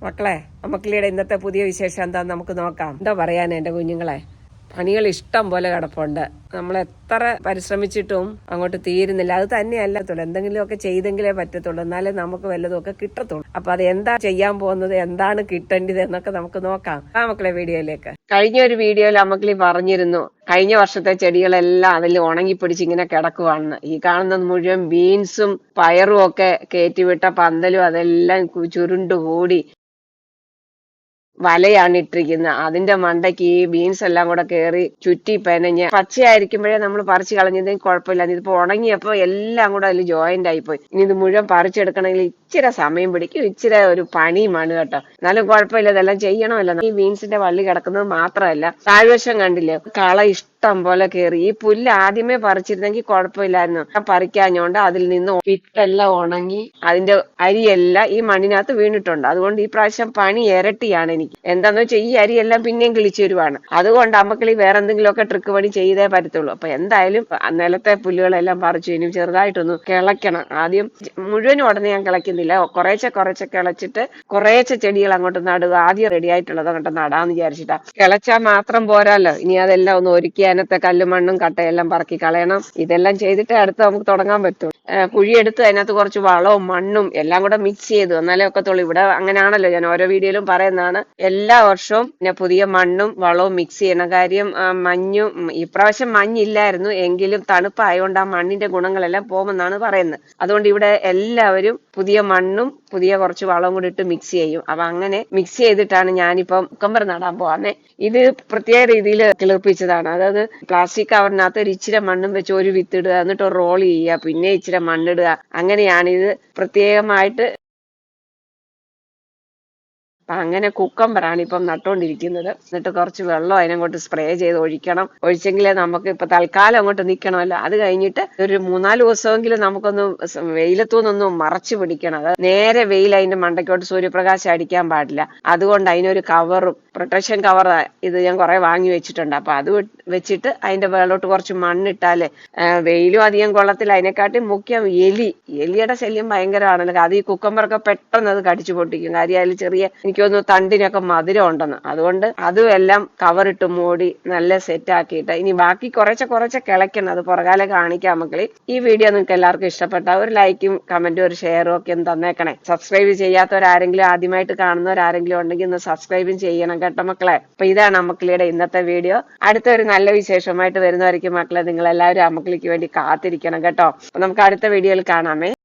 മക്കളെ, അമ്മക്കിളിയുടെ ഇന്നത്തെ പുതിയ വിശേഷം എന്താന്ന് നമുക്ക് നോക്കാം. എന്താ പറയാൻ എന്റെ കുഞ്ഞുങ്ങളെ, പണികൾ ഇഷ്ടം പോലെ കിടപ്പുണ്ട്. നമ്മൾ എത്ര പരിശ്രമിച്ചിട്ടും അങ്ങോട്ട് തീരുന്നില്ല. അത് തന്നെയല്ല, എന്തെങ്കിലുമൊക്കെ ചെയ്തെങ്കിലേ പറ്റത്തുള്ളൂ, എന്നാലേ നമുക്ക് വല്ലതുമൊക്കെ കിട്ടത്തുള്ളൂ. അപ്പൊ അത് എന്താ ചെയ്യാൻ പോകുന്നത്, എന്താണ് കിട്ടേണ്ടത് എന്നൊക്കെ നമുക്ക് നോക്കാം. ആ മക്കളെ, വീഡിയോയിലേക്ക്. കഴിഞ്ഞ ഒരു വീഡിയോയിൽ അമ്മക്കിളി പറഞ്ഞിരുന്നു, കഴിഞ്ഞ വർഷത്തെ ചെടികളെല്ലാം അതിൽ ഉണങ്ങിപ്പിടിച്ച് ഇങ്ങനെ കിടക്കുവാണെന്ന്. ഈ കാണുന്നത് മുഴുവൻ ബീൻസും പയറും ഒക്കെ കയറ്റിവിട്ട പന്തലും അതെല്ലാം ചുരുണ്ടുകൂടി വലയാണ് ഇട്ടിരിക്കുന്നത്. അതിന്റെ മണ്ടയ്ക്ക് ഈ ബീൻസ് എല്ലാം കൂടെ കയറി ചുറ്റി പെനഞ്ഞ് പച്ചയായിരിക്കുമ്പോഴേ നമ്മൾ പറിച്ചു കളഞ്ഞതെങ്കിൽ കുഴപ്പമില്ല. ഇതിപ്പോ ഉണങ്ങിയപ്പോ എല്ലാം കൂടെ അതിൽ ജോയിന്റ് ആയിപ്പോയി. ഇനി ഇത് മുഴുവൻ പറിച്ചെടുക്കണമെങ്കിൽ ഇച്ചിരി സമയം പിടിക്കും, ഇച്ചിരി ഒരു പണിയുമാണ് കേട്ടോ. എന്നാലും കുഴപ്പമില്ല, ഇതെല്ലാം ചെയ്യണമല്ലോ. ഈ ബീൻസിന്റെ വള്ളി കിടക്കുന്നത് മാത്രമല്ല, താഴ്വശം കണ്ടില്ലേ, കള ഇഷ്ടം പോലെ കയറി. ഈ പുല്ല് ആദ്യമേ പറിച്ചിരുന്നെങ്കിൽ കുഴപ്പമില്ലായിരുന്നു. പറിക്കാഞ്ഞോണ്ട് അതിൽ നിന്ന് വിത്തെല്ലാം ഉണങ്ങി അതിന്റെ അരിയെല്ലാം ഈ മണ്ണിനകത്ത് വീണിട്ടുണ്ട്. അതുകൊണ്ട് ഈ പ്രാവശ്യം പണി ഇരട്ടിയാണ് എനിക്ക്. എന്താന്ന് വെച്ചാൽ ഈ അരിയെല്ലാം പിന്നെയും കിളിച്ചു വരുവാണ്. അതുകൊണ്ട് അമ്മക്കിളി വേറെ എന്തെങ്കിലുമൊക്കെ ട്രിക്ക് പണി ചെയ്തേ പറ്റത്തുള്ളൂ. അപ്പൊ എന്തായാലും നിലത്തെ പുല്ലുകളെല്ലാം പറിച്ചു. ഇനി ചെറുതായിട്ടൊന്ന് കിളയ്ക്കണം. ആദ്യം മുഴുവനും ഉടനെ ഞാൻ കിളയ്ക്കുന്നില്ല, കുറേശ്ശെ കിളച്ചിട്ട് കുറേശ്ശെ ചെടികൾ അങ്ങോട്ട് നടുക. ആദ്യം റെഡി ആയിട്ടുള്ളത് അങ്ങോട്ട് നടാന്ന് വിചാരിച്ചിട്ടാ. കിളച്ചാൽ മാത്രം പോരാല്ലോ, ഇനി അതെല്ലാം ഒന്ന് ഒരുക്കി അതിനകത്തെ കല്ലുമണ്ണും കട്ടയെല്ലാം പറക്കി കളയണം. ഇതെല്ലാം ചെയ്തിട്ട് അടുത്ത് നമുക്ക് തുടങ്ങാൻ പറ്റും. കുഴിയെടുത്ത് അതിനകത്ത് കുറച്ച് വളവും മണ്ണും എല്ലാം കൂടെ മിക്സ് ചെയ്തു എന്നാലേ ഒക്കത്തുള്ളൂ. ഇവിടെ അങ്ങനെയാണല്ലോ, ഞാൻ ഓരോ വീഡിയോയിലും പറയുന്നതാണ്. എല്ലാ വർഷവും പിന്നെ പുതിയ മണ്ണും വളവും മിക്സ് ചെയ്യണം. കാര്യം മഞ്ഞും, ഇപ്രാവശ്യം മഞ്ഞില്ലായിരുന്നു എങ്കിലും തണുപ്പായതുകൊണ്ട് ആ മണ്ണിന്റെ ഗുണങ്ങളെല്ലാം പോകുമെന്നാണ് പറയുന്നത്. അതുകൊണ്ട് ഇവിടെ എല്ലാവരും പുതിയ മണ്ണും പുതിയ കുറച്ച് വളവും കൂടി ഇട്ട് മിക്സ് ചെയ്യും. അപ്പൊ അങ്ങനെ മിക്സ് ചെയ്തിട്ടാണ് ഞാനിപ്പം കുക്കുംബർ നടാൻ പോവാന്നേ. ഇത് പ്രത്യേക രീതിയിൽ കിളിർപ്പിച്ചതാണ്. അതായത് പ്ലാസ്റ്റിക് കവറിനകത്ത് ഒരു ഇച്ചിരി മണ്ണും വെച്ച് ഒരു വിത്തിടുക, എന്നിട്ട് റോൾ ചെയ്യുക, പിന്നെ ഇച്ചിരി മണ്ണിടുക. അങ്ങനെയാണ് ഇത് പ്രത്യേകമായിട്ട്. അപ്പൊ അങ്ങനെ കുക്കമ്പറാണ് ഇപ്പം നട്ടുകൊണ്ടിരിക്കുന്നത്. എന്നിട്ട് കുറച്ച് വെള്ളം അതിനങ്ങോട്ട് സ്പ്രേ ചെയ്ത് ഒഴിക്കണം. ഒഴിച്ചെങ്കിലേ നമുക്ക് ഇപ്പൊ തൽക്കാലം അങ്ങോട്ട് നിൽക്കണമല്ലോ. അത് കഴിഞ്ഞിട്ട് ഒരു 3-4 ദിവസമെങ്കിലും നമുക്കൊന്ന് വെയിലത്തൂന്നൊന്നും മറച്ചു പിടിക്കണം. അത് നേരെ വെയിൽ അതിന്റെ മണ്ടയ്ക്കോട്ട് സൂര്യപ്രകാശം അടിക്കാൻ പാടില്ല. അതുകൊണ്ട് അതിനൊരു കവറും, പ്രൊട്ടക്ഷൻ കവർ ഇത് ഞാൻ കുറെ വാങ്ങി വെച്ചിട്ടുണ്ട്. അപ്പൊ അത് വെച്ചിട്ട് അതിന്റെ വേളോട്ട് കുറച്ച് മണ്ണിട്ടാല് വെയിലും അധികം കൊള്ളത്തില്ല. അതിനെക്കാട്ടി മുഖ്യം എലിയുടെ ശല്യം ഭയങ്കരമാണല്ലോ. അത് ഈ കുക്കമ്പറൊക്കെ പെട്ടെന്ന് അത് കടിച്ചു പൊട്ടിക്കും. കാര്യം അതിൽ ചെറിയ, എനിക്കൊന്ന് തണ്ടിനൊക്കെ മധുരം ഉണ്ടെന്ന്. അതുകൊണ്ട് അതും എല്ലാം കവറിട്ട് മൂടി നല്ല സെറ്റ് ആക്കിയിട്ട് ഇനി ബാക്കി കുറച്ച് കിളയ്ക്കണം. അത് പുറകാലെ കാണിക്കാം മക്കളെ. ഈ വീഡിയോ നിങ്ങൾക്ക് എല്ലാവർക്കും ഇഷ്ടപ്പെട്ട ഒരു ലൈക്കും കമന്റും ഒരു ഷെയറും ഒക്കെ ഒന്ന് തന്നേക്കണേ. സബ്സ്ക്രൈബ് ചെയ്യാത്തവരാരെങ്കിലും, ആദ്യമായിട്ട് കാണുന്നവരാരെങ്കിലും ഉണ്ടെങ്കിൽ ഒന്ന് സബ്സ്ക്രൈബും ചെയ്യണം കേട്ടോ മക്കളെ. അപ്പൊ ഇതാണ് അമ്മക്കിളിയുടെ ഇന്നത്തെ വീഡിയോ. അടുത്ത ഒരു നല്ല വിശേഷമായിട്ട് വരുന്നവരിക്കും മക്കളെ. നിങ്ങൾ എല്ലാവരും അമ്മക്കിളിക്ക് വേണ്ടി കാത്തിരിക്കണം കേട്ടോ. അപ്പൊ നമുക്ക് അടുത്ത വീഡിയോയിൽ കാണാമേ.